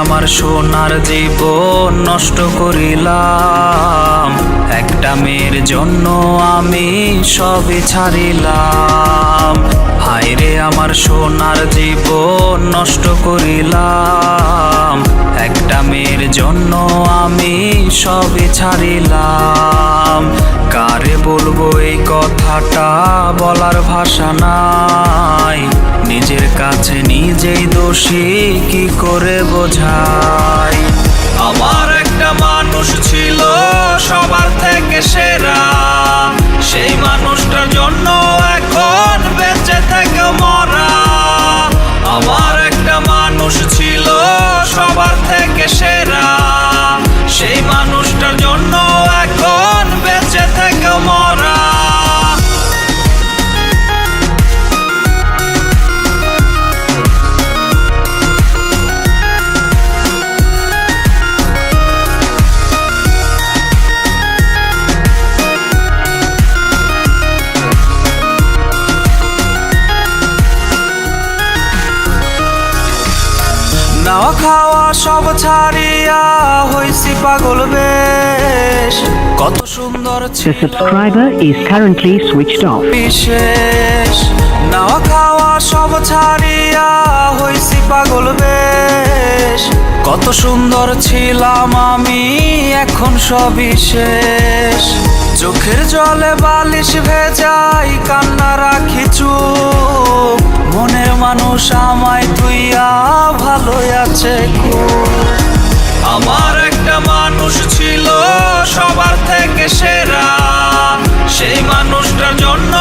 আমার সোনার জীবন নষ্ট করিলাম, একটা মেয়ের জন্য আমি সবই ছাড়িলাম। হায়রে আমার সোনার জীবন নষ্ট করিলাম, একটা মেয়ের জন্য আমি সবই ছাড়িলাম। কারে বলবো এই কথাটা, বলার ভাষা নাই। নিজের কাছে নিজেই দোষী, কি করে বোঝাই। আমার একটা মানুষ ছিল সবার থেকে সেরা, সেই মানুষটার জন্য এখন বেঁচে থেকে মরা। আমার একটা মানুষ ছিল সবার থেকে সেরা, সেই মানুষটার জন্য এখন বেঁচে থেকে মরা। নাওয়া খাওয়া সব ছাড়িয়া হইছি পাগল বেশ, কত সুন্দর The subscriber is currently switched off. বিশেষ। নাওয়া খাওয়া সব ছাড়িয়া হইছি পাগল বেশ, কত সুন্দর ছিলাম আমি, এখন সবই শেষ। চোখের জলে বালিশ ভেজাই, কান্না রাখি চুপ, মনের মানুষ আমায় তুইয়া ভালোই আছে খুব। আমার একটা মানুষ ছিল সবার থেকে সেরা, সেই মানুষটার জন্য